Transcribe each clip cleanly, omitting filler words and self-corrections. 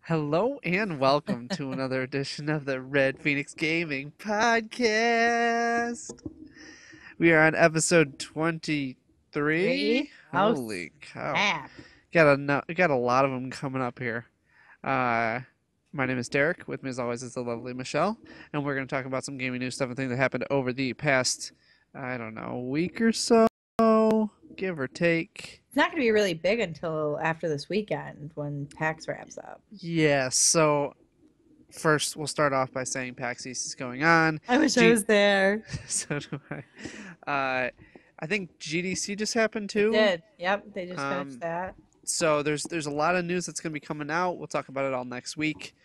Hello and welcome to another edition of the Red Phoenix Gaming Podcast. We are on episode 23. Holy cow. Snap. Got a lot of them coming up here. My name is Derek. With me as always is the lovely Michelle. And we're going to talk about some gaming news stuff and things that happened over the past, week or so, give or take. It's not going to be really big until after this weekend when PAX wraps up. Yeah, so first we'll start off by saying PAX East is going on. I wish I was there. So do I. I think GDC just happened too. It did. Yep, they just finished that. So there's a lot of news that's going to be coming out. We'll talk about it all next week.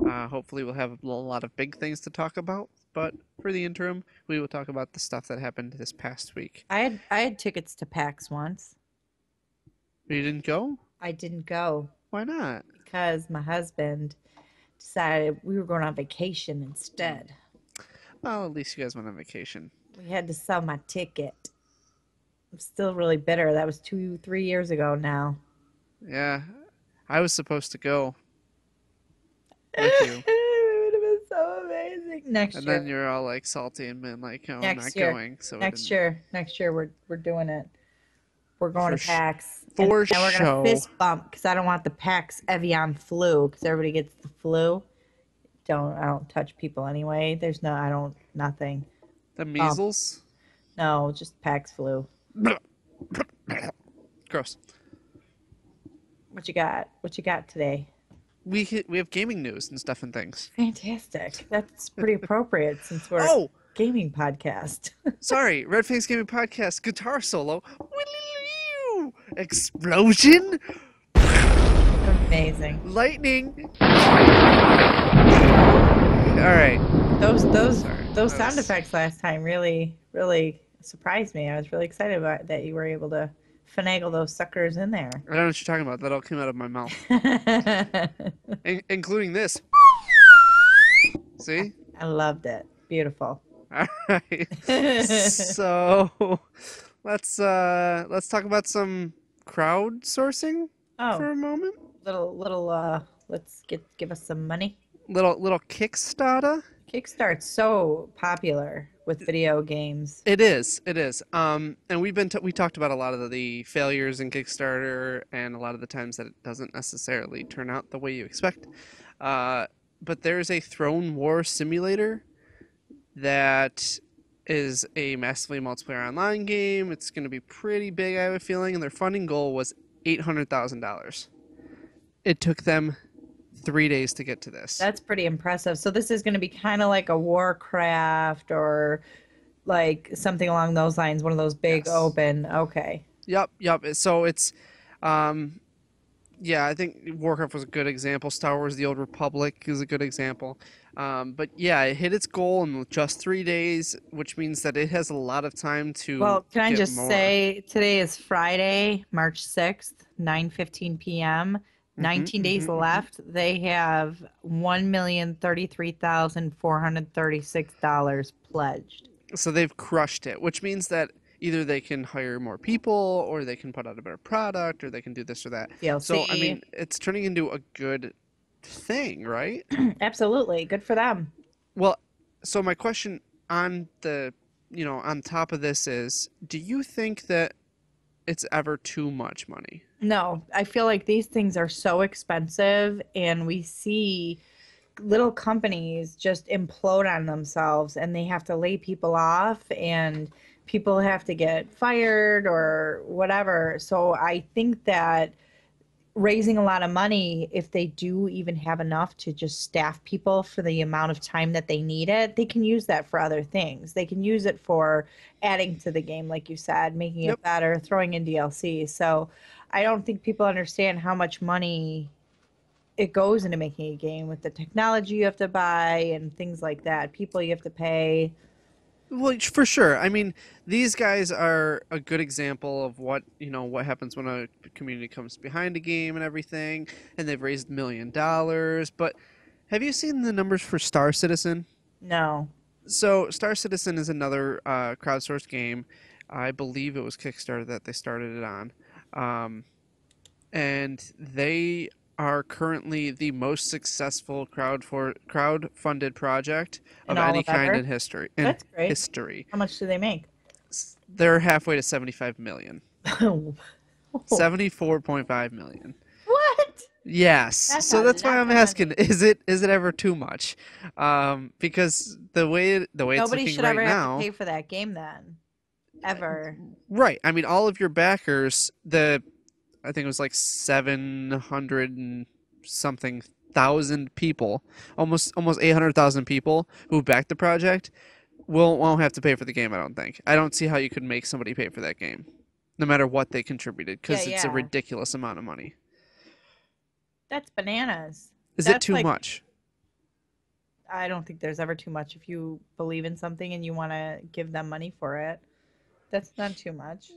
Hopefully we'll have a lot of big things to talk about. But for the interim, we will talk about the stuff that happened this past week. I had tickets to PAX once. You didn't go? I didn't go. Why not? Because my husband decided we were going on vacation instead. Well, at least you guys went on vacation. We had to sell my ticket. I'm still really bitter. That was 2-3 years ago now. Yeah, I was supposed to go with you. It would have been so amazing. Next And year. then you're all like salty and been like, "Oh, Next I'm not year. going." So Next year we're doing it. We're going For to PAX. for and we're show. gonna fist bump because I don't want the PAX Evian flu because everybody gets the flu. I don't touch people anyway. Nothing. The measles. No, just PAX flu. Gross. What you got? What you got today? We have gaming news and stuff and things. Fantastic. That's pretty appropriate since we're Oh, a gaming podcast. sorry. Red Phoenix Gaming Podcast guitar solo. Explosion. Amazing. Lightning. All right. Those Sorry. sound effects last time really surprised me. I was really excited about that you were able to finagle those suckers in there. I don't know what you're talking about. That all came out of my mouth, including this. See? I loved it. Beautiful. All right. So let's talk about some crowdsourcing for Oh, a moment. let's give us some money. Little Kickstarter. Kickstart's so popular with video games. It is. And we talked about a lot of the failures in Kickstarter and a lot of the times that it doesn't necessarily turn out the way you expect. But there's a Throne War simulator that is a massively multiplayer online game. It's going to be pretty big, I have a feeling, and their funding goal was $800,000. It took them 3 days to get to this. That's pretty impressive. So this is going to be kind of like a Warcraft or like something along those lines, one of those big Yes. open. Okay. Yep. So it's, yeah, I think Warcraft was a good example. Star Wars: The Old Republic is a good example. But yeah, it hit its goal in just 3 days, which means that it has a lot of time to. Well, can I get just more. say today is Friday, March 6th, 9:15 p.m. 19 days left. They have $1,033,436 pledged. So they've crushed it, which means that either they can hire more people, or they can put out a better product, or they can do this or that. DLC. So I mean, it's turning into a good thing, right? Absolutely. Good for them. Well, so my question on on top of this is, do you think that it's ever too much money? No, I feel like these things are so expensive, and we see little companies just implode on themselves, and they have to lay people off, and people have to get fired or whatever. So I think that raising a lot of money, if they do even have enough to just staff people for the amount of time that they need it, they can use that for other things. They can use it for adding to the game, like you said, making it better, throwing in DLC. So I don't think people understand how much money it goes into making a game with the technology you have to buy and things like that. People you have to pay. Well, for sure. I mean, these guys are a good example of what happens when a community comes behind a game and everything, and they've raised $1 million. But have you seen the numbers for Star Citizen? No. So Star Citizen is another crowdsourced game. I believe it was Kickstarter that they started it on. And they are currently the most successful crowd-funded project in of all any of kind ever. in history. In That's great. history, How much do they make? they're halfway to 75 million. What? 74.5 million. Yes. That's So a that's why lot I'm of asking, money. is it ever too much? Because the way it's Nobody looking should right ever have to now, pay for that game then. Ever. right. I mean, all of your backers, I think it was like 700 and something thousand people, almost 800,000 people who backed the project won't have to pay for the game, I don't think. I don't see how you could make somebody pay for that game, no matter what they contributed, Yeah, because it's a yeah. ridiculous amount of money. That's bananas. Is it That's too like, much? I don't think there's ever too much if you believe in something and you want to give them money for it. That's not too much.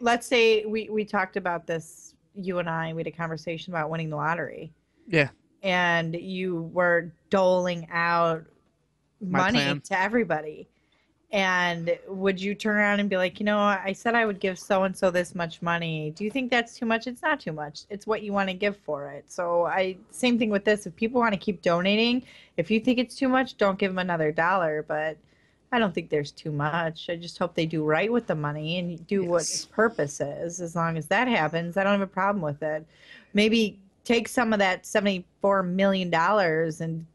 Let's say we talked about this, you and I, we had a conversation about winning the lottery, Yeah, and you were doling out my money plan. to everybody. And would you turn around and be like, I said I would give so and so this much money. Do you think that's too much? It's not too much. It's what you want to give for it. So same thing with this. If people want to keep donating, if you think it's too much, don't give them another dollar. But I don't think there's too much. I just hope they do right with the money and do what its Yes. purpose is. As long as that happens, I don't have a problem with it. Maybe take some of that $74 million and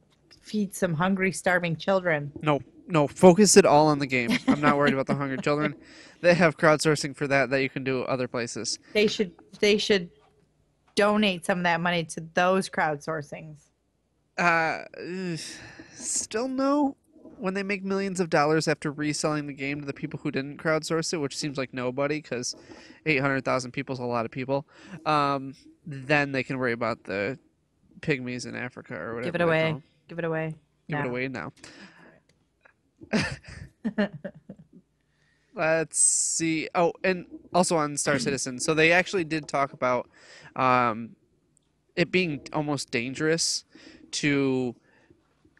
feed some hungry, starving children. No, no, focus it all on the game. I'm not worried about the hungry children. They have crowdsourcing for that you can do other places. They should donate some of that money to those crowdsourcings. Uh, ugh, Still no. When they make millions of dollars after reselling the game to the people who didn't crowdsource it, which seems like nobody, because 800,000 people is a lot of people, then they can worry about the pygmies in Africa or Give whatever it they call away. them. Give it away. Give it No. away now. Let's see. Oh, and also on Star Citizen. So they actually did talk about um, it being almost dangerous to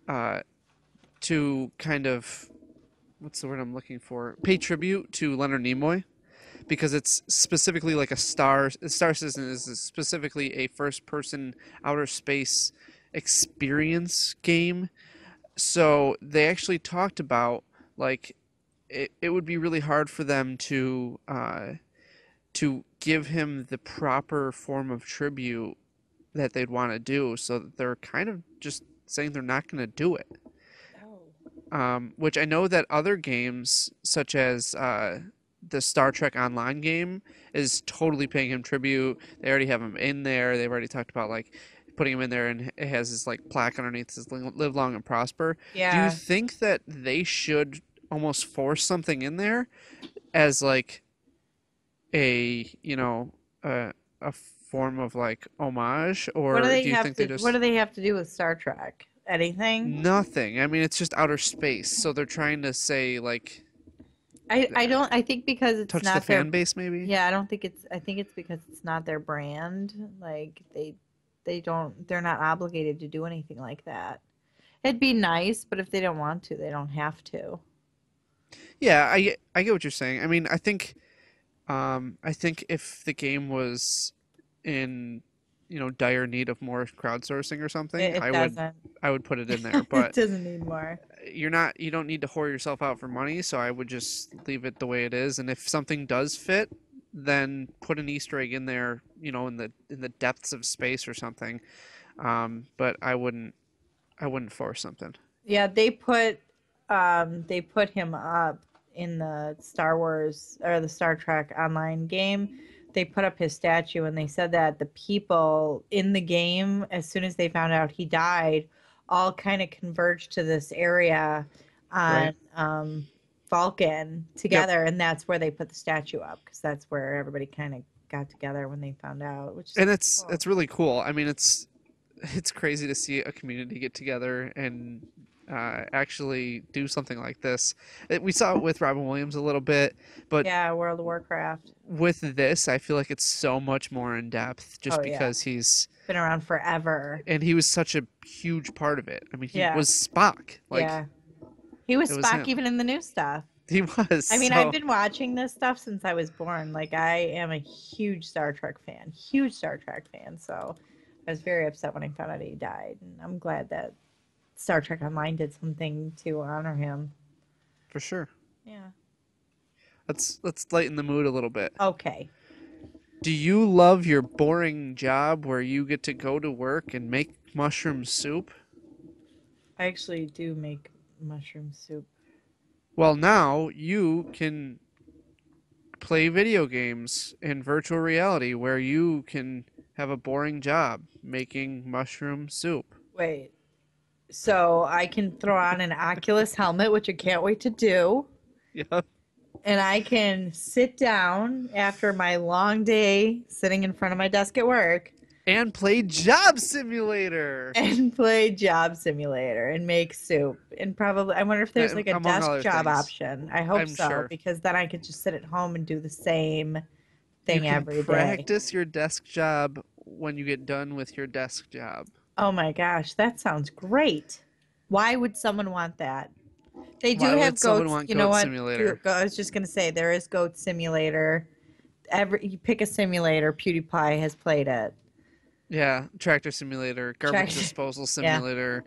uh, kind of, what's the word I'm looking for? Pay tribute to Leonard Nimoy, because it's specifically like Star Citizen is specifically a first person outer space experience game. So they actually talked about, like, it would be really hard for them to give him the proper form of tribute that they'd want to do. So that they're kind of just saying they're not going to do it. Which I know that other games, such as the Star Trek Online game, is totally paying him tribute. They already have him in there. They've already talked about, like, putting him in there, and it has this like plaque underneath, says "Live long and prosper." Do you Yeah. think that they should almost force something in there as like a a form of like homage, What do or they do you have think they to What just do they have to do with Star Trek? Anything? nothing? I mean, it's just outer space, so they're trying to say like I don't I think because it's touch the not fan their base maybe. Yeah, I think it's because it's not their brand. Like they're not obligated to do anything like that. It'd be nice, but if they don't want to, they don't have to. Yeah, I get what you're saying. I mean, I think if the game was in dire need of more crowdsourcing or something, It doesn't. I would put it in there. It But doesn't need more. you don't need to whore yourself out for money, so I would just leave it the way it is. And if something does fit, then put an Easter egg in there, in the depths of space or something. But I wouldn't force something. Yeah, they put him up in the Star Wars or the Star Trek online game. They put up his statue and they said that the people in the game, as soon as they found out he died, all kind of converged to this area Right. on Vulcan Yep. together, and that's where they put the statue up because that's where everybody kind of got together when they found out, which is And cool. it's really cool. I mean, it's crazy to see a community get together and actually do something like this. We saw it with Robin Williams a little bit, but Yeah, World of Warcraft. with this, I feel like it's so much more in depth, just Oh yeah, because been around forever. he was such a huge part of it. I mean, he Yeah, was Spock. Like, yeah. He was it was Spock him. even in the new stuff. He was. I mean, I've So been watching this stuff since I was born. Like, I am a huge Star Trek fan. Huge Star Trek fan. So I was very upset when I found out he died, and I'm glad that Star Trek Online did something to honor him. For sure. Yeah. Let's lighten the mood a little bit. Okay. Do you love your boring job where you get to go to work and make mushroom soup? I actually do make mushroom soup. Well, now you can play video games in virtual reality where you can have a boring job making mushroom soup. Wait. So I can throw on an Oculus helmet, which I can't wait to do. Yep. And I can sit down after my long day sitting in front of my desk at work And play Job Simulator. and play Job Simulator and make soup. And probably, I wonder if there's like a Among desk other job things. option. I hope I'm so, sure. because then I could just sit at home and do the same thing You can every day. practice your desk job when you get done with your desk job. Oh my gosh, that sounds great. Why would someone want that? They do Why would have someone goats. want You know Goat what? Simulator? I was just gonna say there is Goat Simulator. You pick a simulator. PewDiePie has played it. Yeah, Tractor Simulator, Garbage Tractor- Disposal Yeah. Simulator.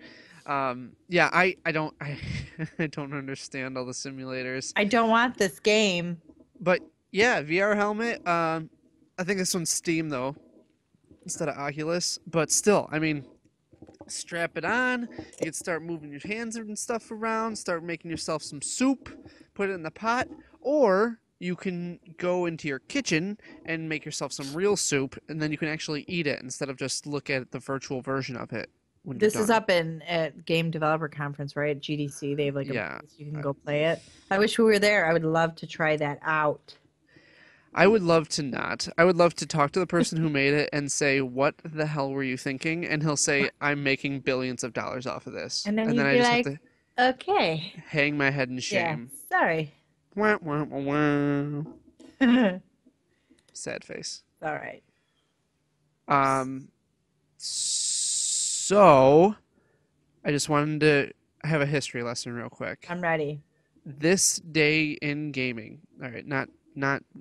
Yeah, I don't I don't understand all the simulators. I don't want this game. But yeah, VR helmet. I think this one's Steam though, instead of Oculus. But still, I mean, strap it on. You can start moving your hands and stuff around. Start making yourself some soup. Put it in the pot, or you can go into your kitchen and make yourself some real soup, and then you can actually eat it instead of just look at the virtual version of it. When This you're is done. up at Game Developer Conference, right? At GDC. They have like a Yeah. place you can go play it. I wish we were there. I would love to try that out. I would love to not. I would love to talk to the person who made it and say, "What the hell were you thinking?" And he'll say, "I'm making billions of dollars off of this." And then you'd I be just like, have to okay. hang my head in Yeah. shame. Sorry. Wah, wah, wah, wah. All Sad face. right. So I just wanted to have a history lesson real quick. I'm ready. This day in gaming. All right, not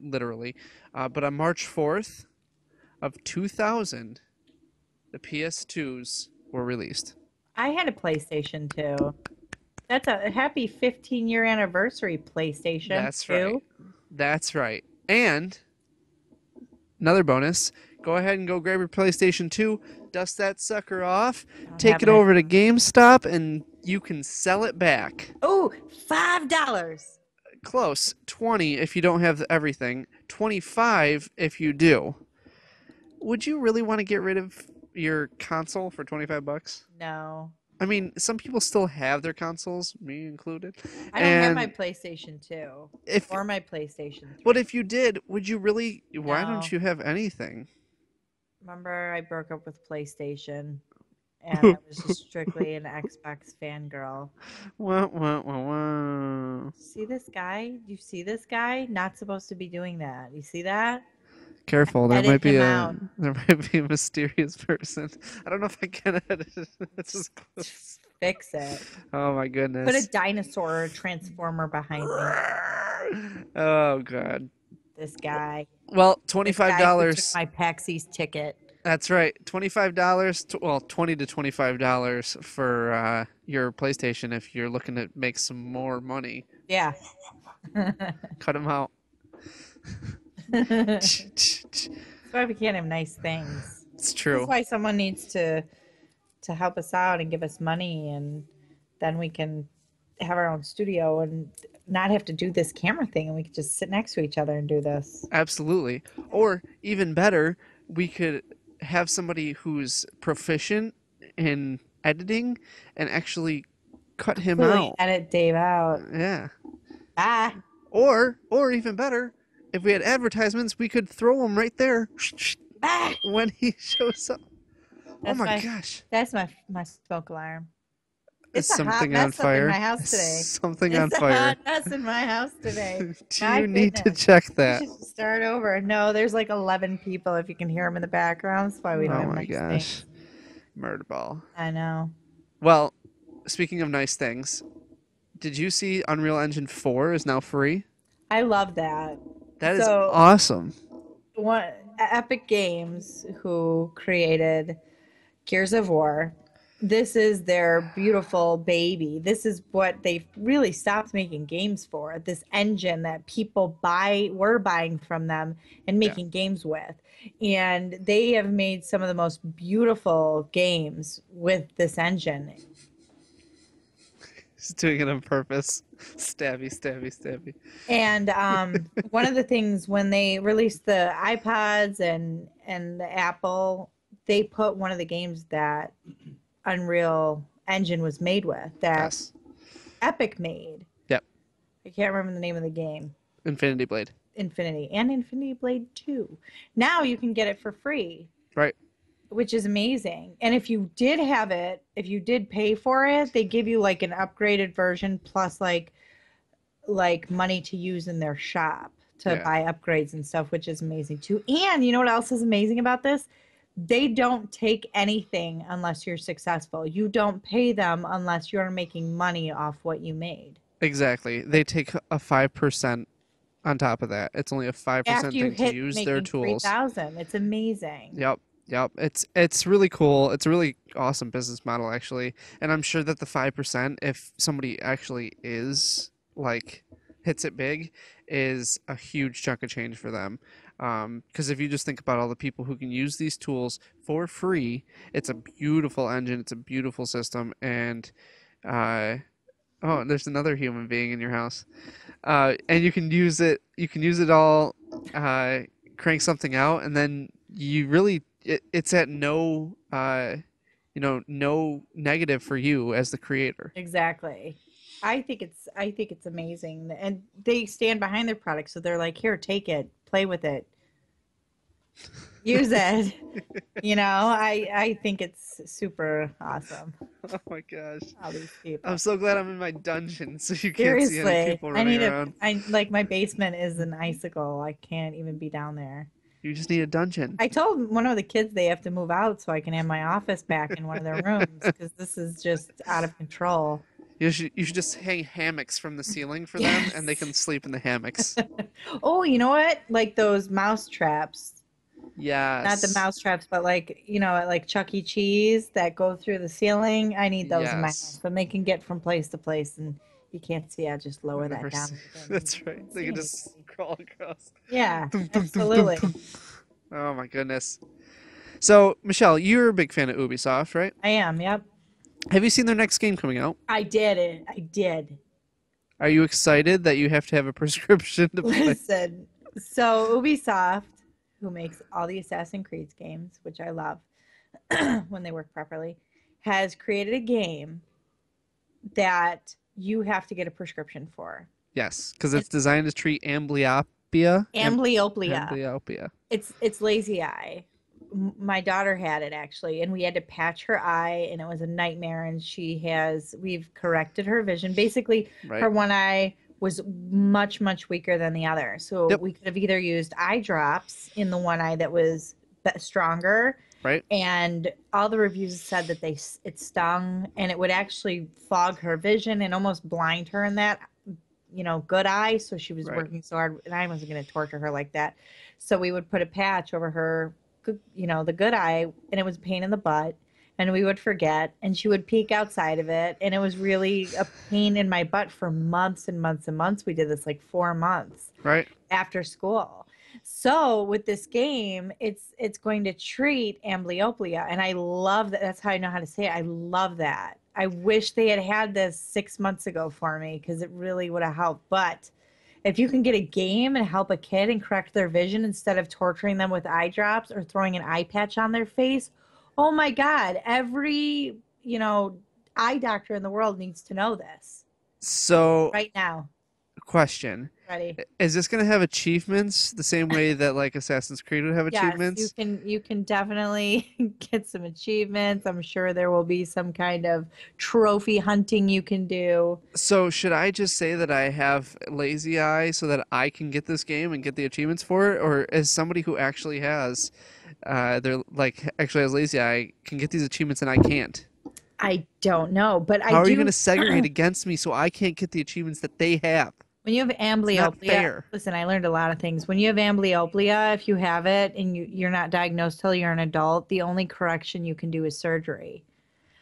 literally, but on March 4th of 2000, the PS2s were released. I had a PlayStation 2. That's a happy 15-year anniversary PlayStation. That's 2. right. That's right. And another bonus, go ahead and go grab your PlayStation 2, dust that sucker off, take it over to GameStop, and you can sell it back. Oh, $5. Close. 20 if you don't have everything. 25 if you do. Would you really want to get rid of your console for $25? No. I mean, some people still have their consoles, me included. I don't have And my PlayStation 2 if or my PlayStation 3. But if you did, would you really? Why No. don't you have anything? Remember, I broke up with PlayStation, and I was just strictly an Xbox fangirl. Wah, wah, wah, wah. See this guy? You see this guy? Not supposed to be doing that. You see that? Careful, there Edit might be him a out. mysterious person. I don't know if I can edit it. It's just close. Fix it. Oh my Put a goodness. dinosaur or transformer behind me. Oh god. This guy. Well, This guy who $25. took my Paxi's ticket. That's right. $25. Well, $20 to $25 for your PlayStation if you're looking to make some more money. Yeah. Cut them out. That's why we can't have nice things. It's true. That's why someone needs to help us out and give us money, and then we can have our own studio and not have to do this camera thing, and we could just sit next to each other and do this. Absolutely. Or even better, we could have somebody who's proficient in editing and actually cut him Really out. edit Dave out. Yeah. Ah, Or even better, if we had advertisements, we could throw them right there ah. when he shows up. That's oh my gosh. That's my smoke alarm. Is It's a hot something on mess up in fire? my house Is today. something on It's a fire. hot mess in my house today. Do My you need to goodness. check We that? should start over. No, there's like 11 people. If you can hear them in the background, that's why we don't Oh have my nice gosh. things. Murder ball. I know. Well, speaking of nice things, did you see Unreal Engine 4 is now free? I love that. That is So- awesome. Epic Games, who created Gears of War. This is their beautiful baby. This is what they really stopped making games for. This engine that people were buying from them and Yeah. making games with. And they have made some of the most beautiful games with this engine. He's doing it on purpose. Stabby, stabby, stabby. And one of the things when they released the iPods and the Apple, they put one of the games that Unreal Engine was made with that Yes. Epic made. Yep. I can't remember the name of the game. Infinity Blade. Infinity and Infinity Blade 2. Now you can get it for free. Right. Which is amazing. And if you did have it, if you did pay for it, they give you like an upgraded version plus like money to use in their shop to buy upgrades and stuff, which is amazing too. And you know what else is amazing about this? They don't take anything unless you're successful. You don't pay them unless you're making money off what you made. Exactly. They take a 5% on top of that. It's only a 5% thing to use their tools. 3,000. It's amazing. Yep. It's really cool. It's a really awesome business model actually. And I'm sure that the 5%, if somebody actually is like hits it big, is a huge chunk of change for them. Because if you just think about all the people who can use these tools for free, it's a beautiful engine, it's a beautiful system, and oh, there's another human being in your house, and you can use it. You can use it all, crank something out, and then you really it's at no no negative for you as the creator. Exactly. I think it's amazing, and they stand behind their product, so they're like, here, take it, play with it, use it. I think it's super awesome. Oh my gosh! All these people. I'm so glad I'm in my dungeon, so you can't see any Seriously, people running around. I like my basement is an icicle. I can't even be down there. You just need a dungeon. I told one of the kids they have to move out so I can have my office back in one of their rooms because this is just out of control. You should just hang hammocks from the ceiling for them, and they can sleep in the hammocks. Oh, you know what? Like those mouse traps. Yes. Not the mouse traps, but like, like Chuck E. Cheese that go through the ceiling. I need those in my house. And they can get from place to place, and you can't see. I'll just lower that down. That's right. They can just crawl across. Yeah, absolutely. Oh my goodness. So, Michelle, you're a big fan of Ubisoft, right? I am, yep. Have you seen their next game coming out? I did. Are you excited that you have to have a prescription to play? Listen, so Ubisoft, who makes all the Assassin's Creed games, which I love when they work properly, has created a game that you have to get a prescription for. Yes, because it's designed to treat amblyopia. Amblyopia. It's lazy eye. My daughter had it actually, and we had to patch her eye, and it was a nightmare. And we've corrected her vision. Basically, her one eye was much, much weaker than the other. So we could have either used eye drops in the one eye that was stronger. Right. And all the reviews said that it stung, and it would actually fog her vision and almost blind her in that, good eye. So she was working so hard, and I wasn't going to torture her like that. So we would put a patch over her, the good eye, and it was a pain in the butt, and we would forget, and she would peek outside of it, and it was really a pain in my butt for months and months and months. We did this like 4 months after school. So with this game, it's going to treat amblyopia, and I love that. That's how I know how to say it. I love that. I wish they had this 6 months ago for me, because it really would have helped. But if you can get a game and help a kid and correct their vision instead of torturing them with eye drops or throwing an eye patch on their face, oh my God, every, eye doctor in the world needs to know this. So right now. Question. Ready. Is this going to have achievements the same way that like Assassin's Creed would have achievements? Yes, you can definitely get some achievements. I'm sure there will be some kind of trophy hunting you can do. So should I just say that I have lazy eye so that I can get this game and get the achievements for it? Or as somebody who actually has actually has lazy eye can get these achievements and I can't? I don't know, but How are you going to segregate against me so I can't get the achievements that they have? When you have It's not amblyopia, fair. listen, I learned a lot of things. When you have amblyopia, if you have it and you're not diagnosed till you're an adult, the only correction you can do is surgery.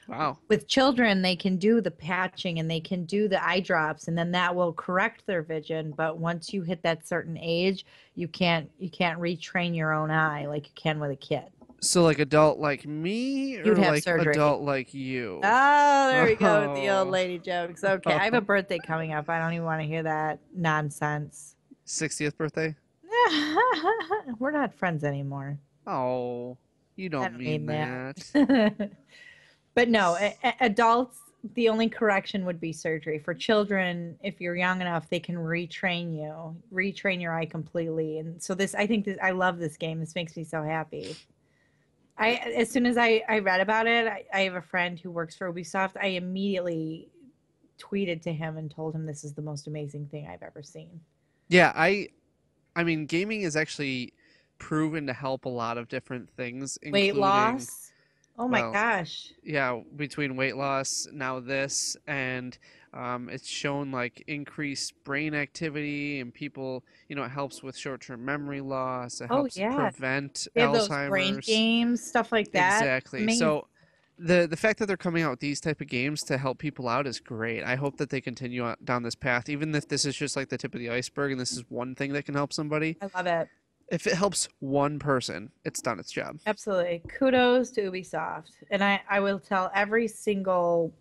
Wow. With children, they can do the patching and they can do the eye drops, and then that will correct their vision. But once you hit that certain age, you can't retrain your own eye like you can with a kid. So like adult like me You'd or have like surgery. adult like you? Oh, there we go with the old Oh. lady jokes. Okay, I have a birthday coming up. I don't even want to hear that nonsense. 60th birthday? We're not friends anymore. Oh, you I don't don't mean mean that. that. But no, adults, the only correction would be surgery. For children, if you're young enough, they can retrain your eye completely. And so I think this, I love this game. This makes me so happy. As soon as I read about it, I have a friend who works for Ubisoft. I immediately tweeted to him and told him this is the most amazing thing I've ever seen. Yeah, I mean gaming is actually proven to help a lot of different things, Weight including, loss. Oh my well, gosh. yeah, between weight loss, now this, and it's shown like increased brain activity and people, it helps with short-term memory loss. It Oh helps yeah. prevent They have those brain Alzheimer's. games, stuff like that. Exactly. Amazing. So the fact that they're coming out with these type of games to help people out is great. I hope that they continue down this path, even if this is just like the tip of the iceberg and this is one thing that can help somebody. I love it. If it helps one person, it's done its job. Absolutely. Kudos to Ubisoft. And I will tell every single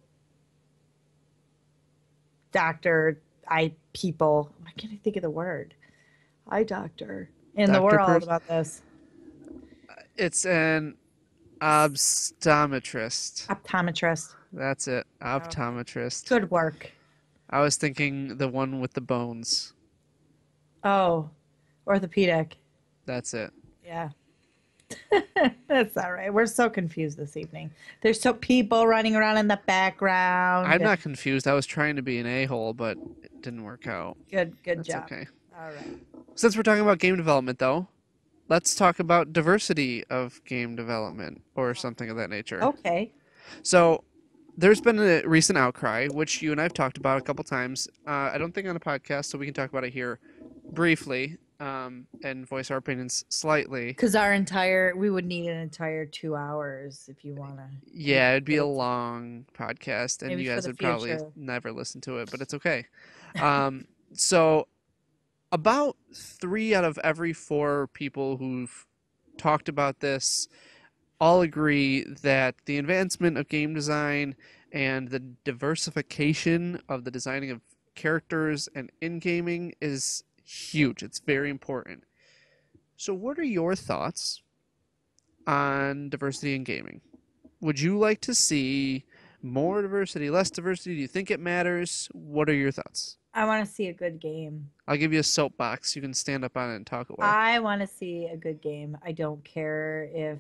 doctor, eye people, I can't think of the word, eye doctor in the Doctor world person. about this. It's an optometrist. Optometrist. That's it. Okay. Optometrist. Good work. I was thinking the one with the bones. Oh, orthopedic. That's it. Yeah. That's all right. We're so confused this evening. There's so people running around in the background. I'm not confused. I was trying to be an a-hole, but it didn't work out. Good That's job. okay. All right. Since we're talking about game development, though, let's talk about diversity of game development or something of that nature. Okay. So, there's been a recent outcry, which you and I have talked about a couple times. I don't think on a podcast, so we can talk about it here briefly and voice our opinions slightly. Because we would need an entire 2 hours if you want to. Yeah, it'd be a long podcast, and Maybe you for guys the would probably future. never listen to it, but it's okay. So, about 3 out of every 4 people who've talked about this all agree that the advancement of game design and the diversification of the designing of characters and in gaming is huge. It's very important. So, what are your thoughts on diversity in gaming? Would you like to see more diversity, less diversity? Do you think it matters? What are your thoughts? I want to see a good game. I'll give you a soapbox. You can stand up on it and talk away. I want to see a good game. I don't care if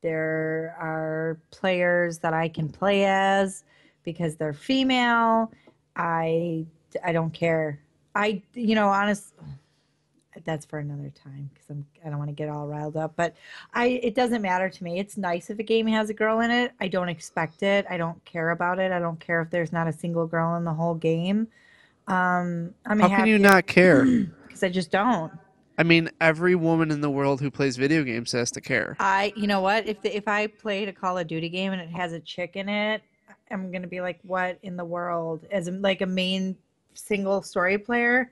there are players that I can play as because they're female. I don't care. Honest. That's for another time because I don't want to get all riled up. But it doesn't matter to me. It's nice if a game has a girl in it. I don't expect it. I don't care about it. I don't care if there's not a single girl in the whole game. I'm How can you not care? Because I just don't. I mean, every woman in the world who plays video games has to care. You know what? If I played a Call of Duty game and it has a chick in it, I'm gonna be like, what in the world? As like a main single story player,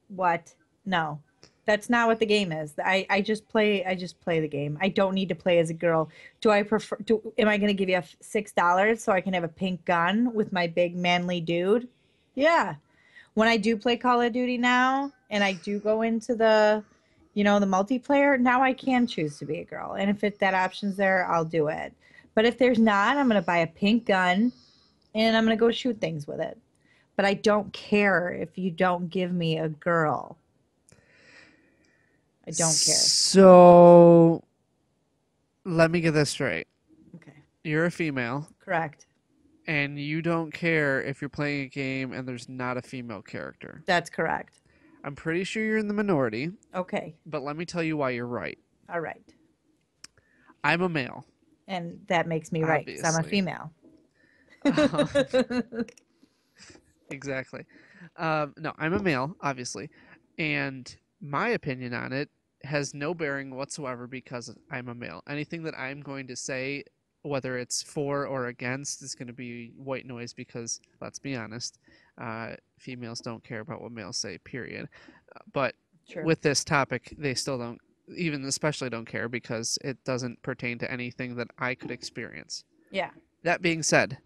what? No, that's not what the game is. I just play the game. I don't need to play as a girl. Am I gonna give you $6 so I can have a pink gun with my big manly dude? Yeah. When I do play Call of Duty now and I do go into the multiplayer, now I can choose to be a girl. And if that option's there, I'll do it. But if there's not, I'm going to buy a pink gun and I'm going to go shoot things with it. But I don't care if you don't give me a girl. I don't care. So, let me get this straight. Okay. You're a female. Correct. And you don't care if you're playing a game and there's not a female character. That's correct. I'm pretty sure you're in the minority. Okay. But let me tell you why you're right. All right. I'm a male. And that makes me right because I'm a Obviously. female. Exactly. No, I'm a male, obviously, and my opinion on it has no bearing whatsoever because I'm a male. Anything that I'm going to say, whether it's for or against, is going to be white noise because, let's be honest, females don't care about what males say, period. But True. with this topic, they still don't, even especially don't care because it doesn't pertain to anything that I could experience. Yeah. That being said,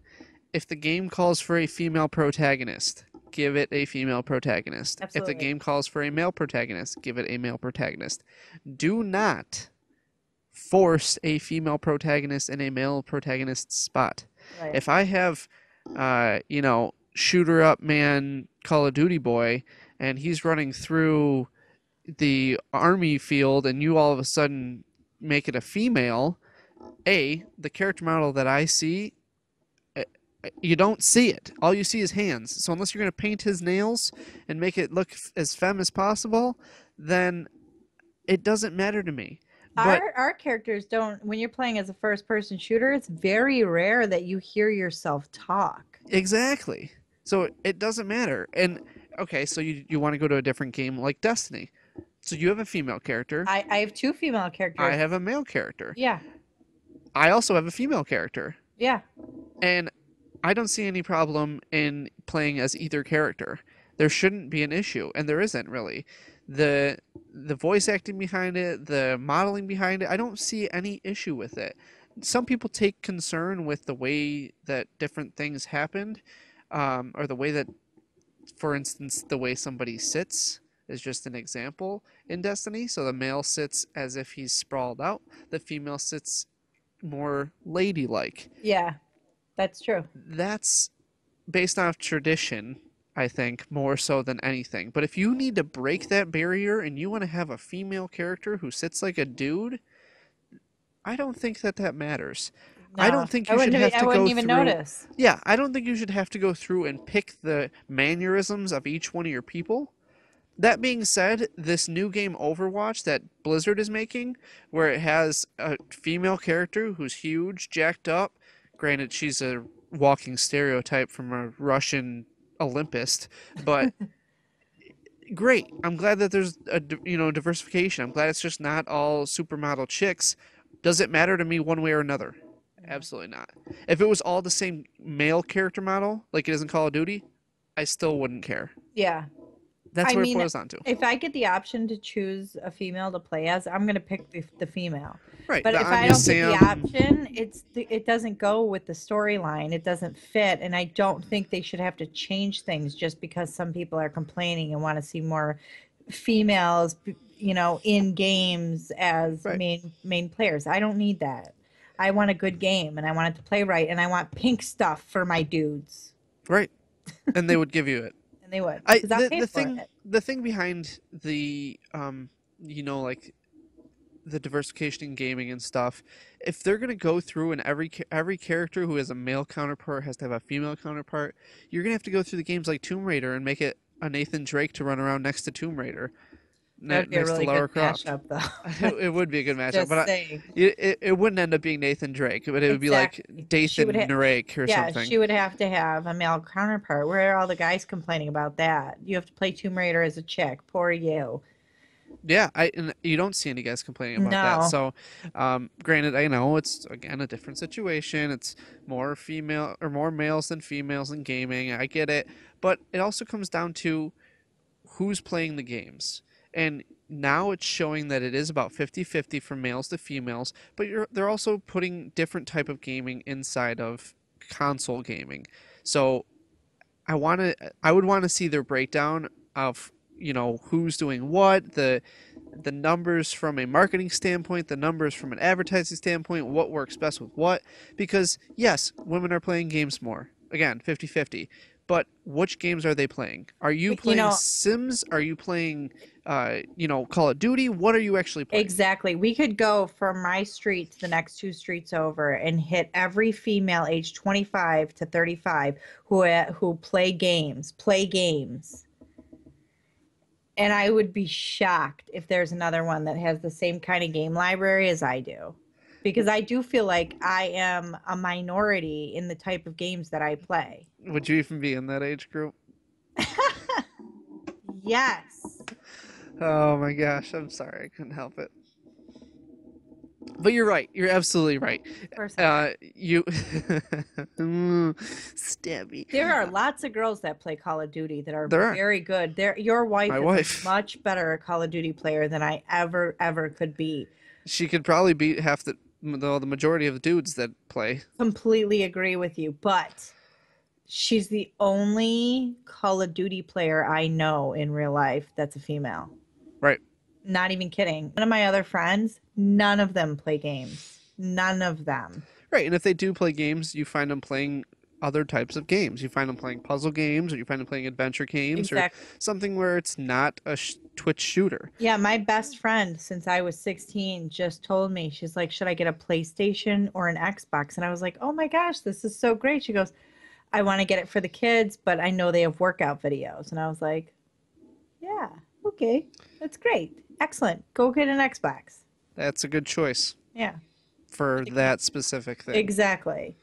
if the game calls for a female protagonist, give it a female protagonist. Absolutely. If the game calls for a male protagonist, give it a male protagonist. Do not force a female protagonist in a male protagonist spot. Right. If I have, shooter up man Call of Duty boy, and he's running through the army field, and you all of a sudden make it a female, the character model that I see, you don't see it. All you see is hands. So unless you're going to paint his nails and make it look as femme as possible, then it doesn't matter to me. But Our characters don't, when you're playing as a first person shooter, it's very rare that you hear yourself talk. exactly. So it doesn't matter. And okay, so you want to go to a different game like Destiny. So you have a female character. I have 2 female characters. I have a male character. Yeah. I also have a female character. Yeah. And I don't see any problem in playing as either character. There shouldn't be an issue, and there isn't really. The voice acting behind it, the modeling behind it, I don't see any issue with it. Some people take concern with the way that different things happened, or the way that, for instance, the way somebody sits is just an example in Destiny. So the male sits as if he's sprawled out, the female sits more ladylike. Yeah. That's true. That's based off tradition, I think, more so than anything. But if you need to break that barrier and you want to have a female character who sits like a dude, I don't think that matters. No, I don't think you should have to go through. I wouldn't even notice. Yeah, I don't think you should have to go through and pick the mannerisms of each one of your people. That being said, this new game Overwatch that Blizzard is making, where it has a female character who's huge, jacked up. Granted, she's a walking stereotype from a Russian Olympist, but great. I'm glad that there's a diversification. I'm glad it's just not all supermodel chicks. Does it matter to me one way or another? Absolutely not. If it was all the same male character model, like it is in Call of Duty, I still wouldn't care. Yeah. That's what it boils down to. If I get the option to choose a female to play as, I'm going to pick the female. Right. But if I don't get the option, it doesn't go with the storyline. It doesn't fit. And I don't think they should have to change things just because some people are complaining and want to see more females, in games as main players. I don't need that. I want a good game and I want it to play right. And I want pink stuff for my dudes. Right. And they would give you it. And they would. The thing behind the like the diversification in gaming and stuff, if they're gonna go through and every character who has a male counterpart has to have a female counterpart, you're gonna have to go through the games like Tomb Raider and make it a Nathan Drake to run around next to Tomb Raider. That'd be a really good matchup, though. It would be a good matchup, but saying. It wouldn't end up being Nathan Drake, but it would be like Dathan Drake or something. Yeah, she would have to have a male counterpart. Where are all the guys complaining about that? You have to play Tomb Raider as a chick. Poor you. Yeah, and you don't see any guys complaining about that. So, granted, I know it's again a different situation. It's more female or more males than females in gaming. I get it, but it also comes down to who's playing the games. And now it's showing that it is about 50-50 from males to females, but they're also putting different type of gaming inside of console gaming. So I would want to see their breakdown of who's doing what, the numbers from a marketing standpoint, the numbers from an advertising standpoint, what works best with what, because yes, women are playing games more. Again, 50-50. But which games are they playing? Are you playing Sims? Are you playing, Call of Duty? What are you actually playing? Exactly. We could go from my street to the next 2 streets over and hit every female age 25 to 35 who play games. And I would be shocked if there's another one that has the same kind of game library as I do. Because I do feel like I am a minority in the type of games that I play. Would you even be in that age group? Yes. Oh my gosh, I'm sorry, I couldn't help it. But you're right. You're absolutely right. Of course. You stab me. There are lots of girls that play Call of Duty that are There are. very good. Your wife My is wife. a much better Call of Duty player than I ever could be. She could probably beat half the majority of the dudes that play. Completely agree with you, but she's the only Call of Duty player I know in real life that's a female. Right. Not even kidding. One of my other friends, none of them play games. None of them. Right, and if they do play games, you find them playing other types of games. You find them playing puzzle games, or you find them playing adventure games, Exactly. or something where it's not a Twitch shooter. Yeah, my best friend since I was 16 just told me, she's like, should I get a PlayStation or an Xbox? And I was like, oh my gosh, this is so great. She goes, I want to get it for the kids, but I know they have workout videos. And I was like, yeah, okay, that's great. Excellent. Go get an Xbox. That's a good choice Yeah, for that specific thing. exactly.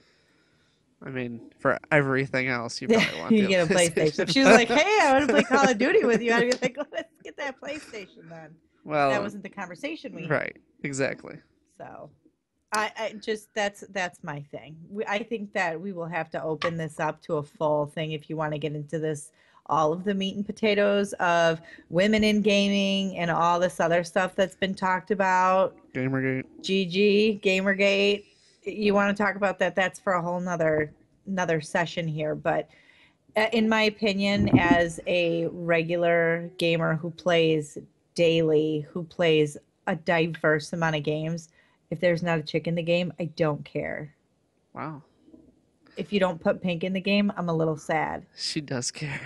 I mean, for everything else, you probably want You the get a PlayStation. If she was like, hey, I want to play Call of Duty with you, I'd be like, let's get that PlayStation then. Well, That wasn't the conversation we had. right, exactly. So I just that's my thing. I think that we will have to open this up to a full thing if you want to get into this, all of the meat and potatoes of women in gaming and all this other stuff that's been talked about. Gamergate. GG, Gamergate. You want to talk about that? That's for a whole nother session here. But in my opinion, as a regular gamer who plays daily, who plays a diverse amount of games, if there's not a chick in the game, I don't care. Wow. If you don't put Pink in the game, I'm a little sad. She does care.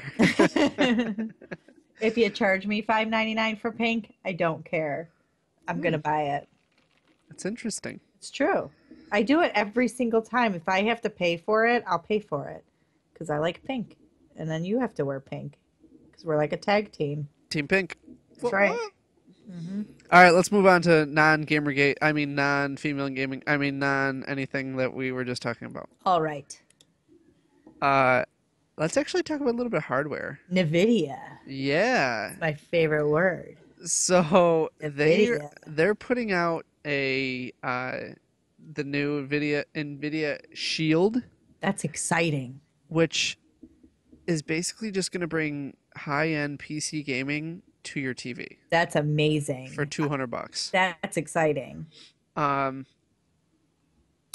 If you charge me $5.99 for Pink, I don't care. I'm gonna buy it. That's interesting. It's true. I do it every single time. If I have to pay for it, I'll pay for it because I like pink. And then you have to wear pink because we're like a tag team. Team Pink. That's right. Mm-hmm. All right, let's move on to non-Gamergate. I mean, non-female gaming. I mean, non-anything that we were just talking about. All right. Let's actually talk about a little bit of hardware. NVIDIA. Yeah. My favorite word. So NVIDIA. they're putting out the new NVIDIA Shield, That's exciting. which is basically just going to bring high-end PC gaming to your TV That's amazing. for $200. That's exciting. Um,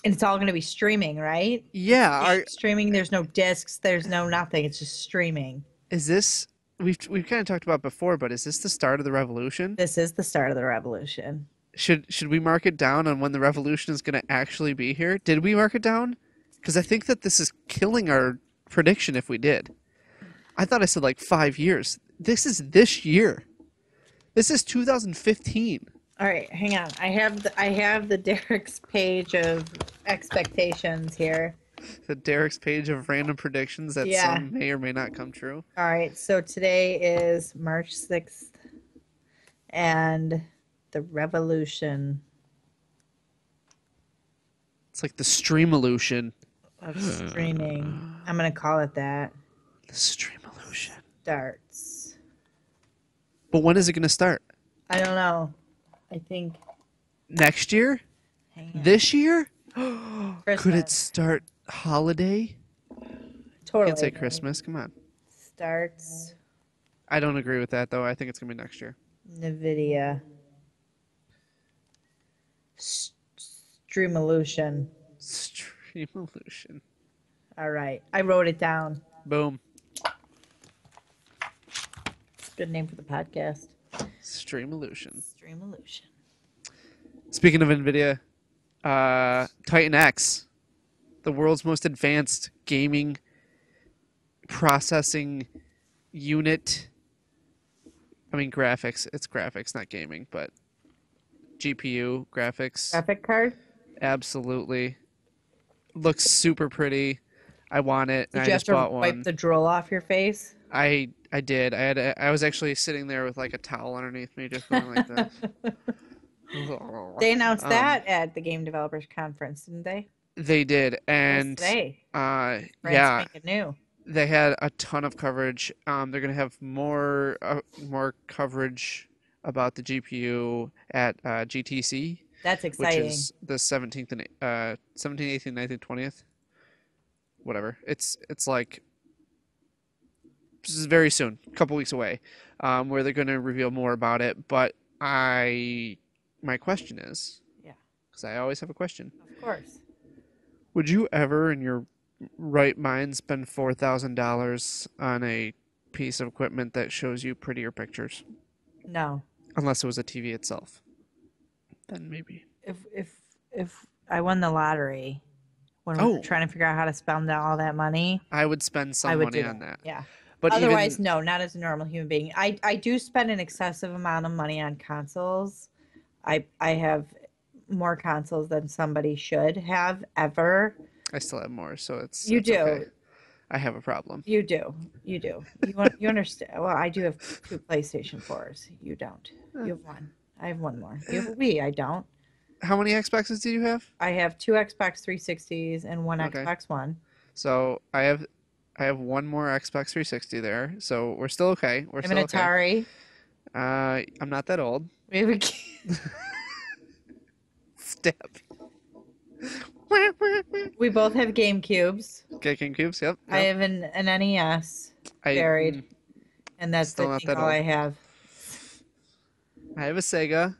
And it's all going to be streaming, right? yeah. Streaming. There's no discs. There's no nothing. It's just streaming. Is this we've kind of talked about before, but is this the start of the revolution? This is the start of the revolution. Should we mark it down on when the revolution is going to actually be here? Did we mark it down? Because I think that this is killing our prediction if we did. I thought I said like 5 years. This is this year. This is 2015. All right, hang on. I have the Derek's page of expectations here. The Derek's page of random predictions that some may or may not come true. All right, so today is March 6th, and the revolution It's like the Streamolution. of streaming, I'm going to call it that, The Streamolution. starts. But when is it going to start? I don't know. I think Next year? hang on. This year? Could it Christmas. start holiday? Totally. Can't say Christmas. Come on. Starts I don't agree with that, though. I think it's going to be next year. NVIDIA. Streamolution. Streamolution. All right. I wrote it down. Boom. Good name for the podcast. Streamolution. Streamolution. Speaking of NVIDIA, Titan X, the world's most advanced gaming processing unit. I mean, graphics. It's graphics, not gaming, but GPU graphics. Graphic card? Absolutely. Looks super pretty. I want it. Did And you I have just to bought wipe one. the drool off your face? I did. I was actually sitting there with like a towel underneath me, just going like this. They announced that at the Game Developers Conference, didn't they? They did, and Today. yeah, Brand spanking new. They had a ton of coverage. They're gonna have more coverage about the GPU at GTC, That's which exciting. is the 17th, 18th, 19th, 20th, whatever. It's like this is very soon, a couple weeks away, where they're gonna reveal more about it. But my question is, Yeah, because I always have a question, of course. would you ever in your right mind spend $4,000 on a piece of equipment that shows you prettier pictures? No. Unless it was a TV itself. Then maybe. If I won the lottery when we were Oh, trying to figure out how to spend all that money, I would spend I some would money do on that. that. Yeah. But Otherwise, even no, not as a normal human being. I do spend an excessive amount of money on consoles. I have more consoles than somebody should have ever. I still have more, so it's You it's okay. do. I have a problem. You do. You do. You understand. Well, I do have two PlayStation 4s. You don't. Eh, You have one. I have one more. You have a Wii. I don't. How many Xboxes do you have? I have two Xbox 360s and one Okay. Xbox One. So I have one more Xbox 360 there, so we're still okay. We're I have an still okay. Atari. I'm not that old. We have a Step. we both have Game Cubes. Okay, King Cubes. Yep. I Yep. have an NES I buried, mm, and that's Still I not think that all old. I have. I have a Sega.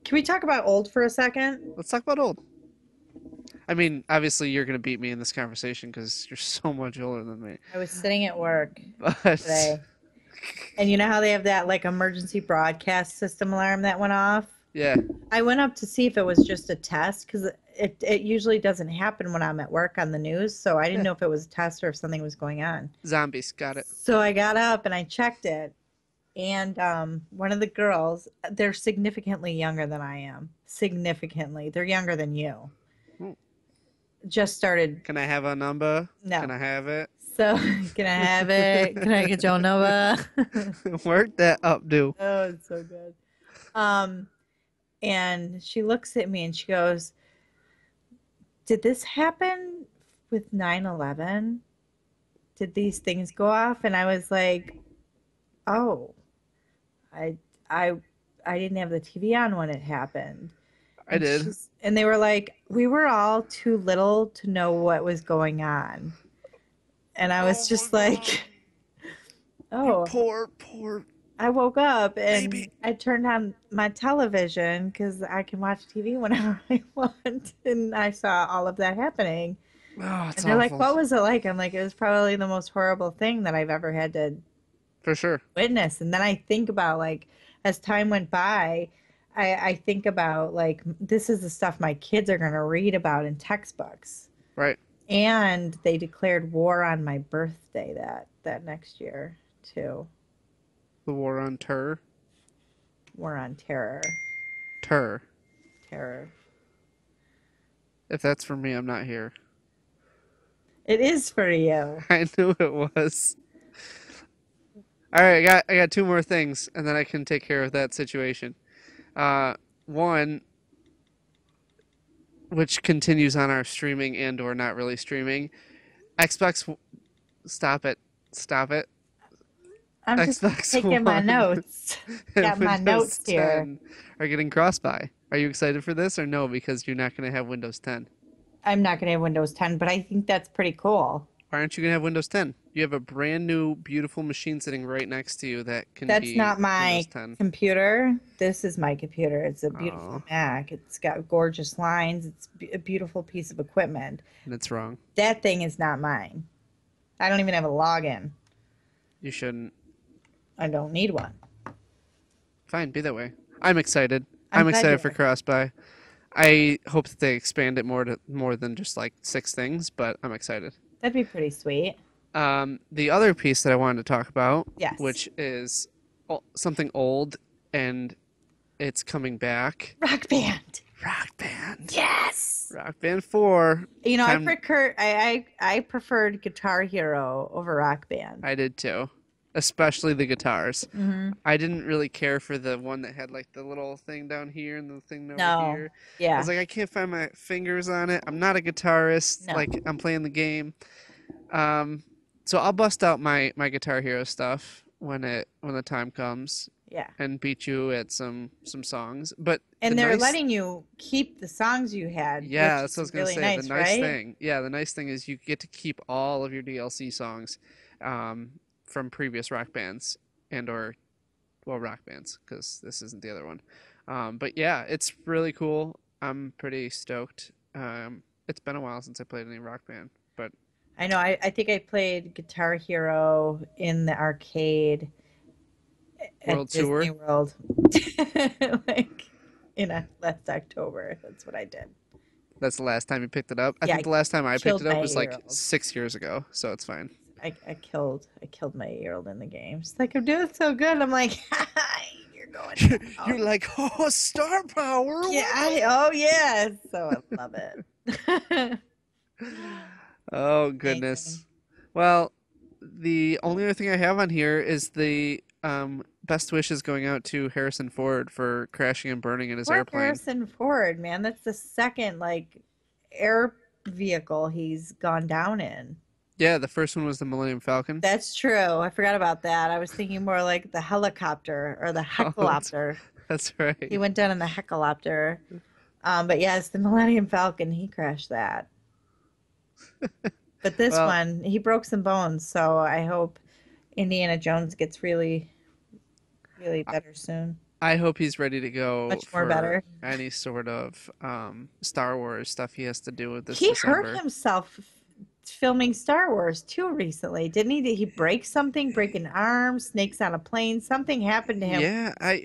Can we talk about old for a second? Let's talk about old. I mean, obviously you're gonna beat me in this conversation because you're so much older than me. I was sitting at work But today, and you know how they have that like emergency broadcast system alarm that went off? yeah, I went up to see if it was just a test because it usually doesn't happen when I'm at work on the news. So I didn't yeah. know if it was a test or if something was going on. Zombies. Got it. So I got up and I checked it. And one of the girls, they're significantly younger than I am. Significantly. They're younger than you. Hmm. Just started. Can I have a number? No. Can I have it? So, can I have it? Can I get your number? Work that up, do. Oh, it's so good. And she looks at me and she goes, "Did this happen with 9/11? Did these things go off?" And I was like, "Oh, I I I didn't have the TV on when it happened." I did. And they were like, "We were all too little to know what was going on." And I was just like, "Oh." Poor I woke up and baby. I turned on my television because I can watch TV whenever I want. And I saw all of that happening. Oh, it's And they're like, awful. "What was it like?" I'm like, "It was probably the most horrible thing that I've ever had to For sure. witness." And then I think about, like, as time went by, I think about, like, this is the stuff my kids are going to read about in textbooks. Right. And they declared war on my birthday that next year, too. The war on terror. War on terror. Terror. Terror. If that's for me, I'm not here. It is for you. I knew it was. All right, I got two more things, and then I can take care of that situation. One, which continues on our streaming and or not really streaming. Xbox, stop it. I'm just Xbox taking my One notes. and Got my Windows notes here. 10 are getting cross-buy. Are you excited for this or no? Because you're not going to have Windows 10. I'm not going to have Windows 10, but I think that's pretty cool. Why aren't you going to have Windows 10? You have a brand new, beautiful machine sitting right next to you that can That's be not my Windows 10. computer. This is my computer. It's a beautiful Oh, Mac. It's got gorgeous lines. It's a beautiful piece of equipment. and it's wrong. That thing is not mine. I don't even have a login. You shouldn't. I don't need one. Fine, be that way. I'm excited. I'm I'm glad excited you for are. cross-buy. I hope that they expand it more than just like 6 things, but I'm excited. That'd be pretty sweet. The other piece that I wanted to talk about, Yes. which is something old and it's coming back. Rock Band. Rock Band. Yes. Rock Band 4. You know, Time- I preferred Guitar Hero over Rock Band. I did too. Especially the guitars. Mm-hmm. I didn't really care for the one that had like the little thing down here and the thing over No. here. I Yeah. was like, I can't find my fingers on it. I'm not a guitarist. No. Like, I'm playing the game. So I'll bust out my Guitar Hero stuff when the time comes Yeah. and beat you at some songs. But the And they're nice letting you keep the songs you had, Yeah, which that's what I is was gonna really say. nice, right? The nice thing is you get to keep all of your DLC songs from previous rock bands and or rock bands because this isn't the other one. But yeah, it's really cool. I'm pretty stoked. It's been a while since I played any rock band, but I know. I think I played Guitar Hero in the arcade at World Disney Tour. World, like last October. That's what I did. That's the last time you picked it up. I Yeah, think I the last time I picked killed it up my was like 8-year-old. 6 years ago, so it's fine. I killed my 8-year-old in the game. She's like, I'm doing so good. I'm like, you're going You're down. like, oh, star power. Yeah. Oh yeah. So I love it. Oh Amazing. goodness. Well, the only other thing I have on here is the best wishes going out to Harrison Ford for crashing and burning in his Poor airplane. Harrison Ford, man. That's the second like air vehicle he's gone down in. Yeah, the first one was the Millennium Falcon. That's true. I forgot about that. I was thinking more like the helicopter or the Oh, helicopter. that's He right. went down in the helicopter. But yes, the Millennium Falcon, he crashed that. But this Well, one, he broke some bones, so I hope Indiana Jones gets really, really I better soon. I hope he's ready to go Much more for better. any sort of Star Wars stuff he has to do with this He hurt December. himself filming Star Wars too recently, didn't he? Did he break something, break an arm, snakes on a plane? Something happened to him. Yeah,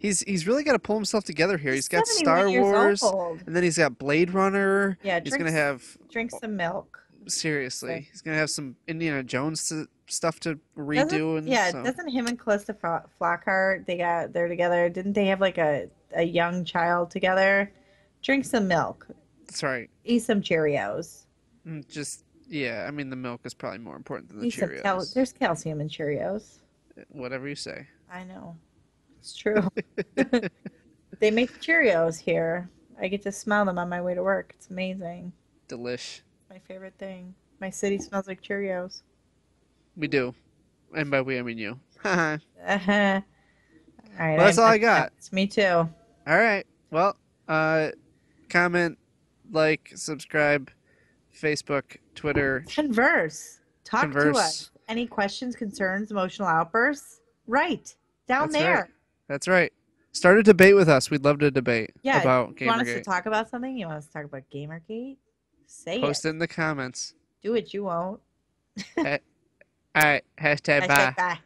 he's really got to pull himself together here. He's He's got 71 Star years Wars, old. and then he's got Blade Runner. Yeah, He's gonna have drink some milk. So Seriously, he's gonna have some Indiana Jones stuff to redo, and so doesn't him and Callista Flockhart they're together? Didn't they have like a young child together? Drink some milk. that's right. Eat some Cheerios. Just yeah, I mean the milk is probably more important than the Eat some Cheerios. there's calcium in Cheerios. Whatever you say. I know. It's true. They make Cheerios here. I get to smell them on my way to work. It's amazing. Delish. My favorite thing. My city smells like Cheerios. We do, and by we I mean you. All Uh-huh. All right, that's all I got. It's me too. Right. Well, comment, like, subscribe, Facebook, Twitter, Converse. Talk to converse. us. Any questions, concerns, emotional outbursts? Right. Down That's right. there. That's right. Start a debate with us. We'd love to debate Yeah. about You want us to Gamergate. talk about something? You want us to talk about Gamergate? Say Post it. it in the comments. Do it. You won't. All right. Hashtag bye. Bye.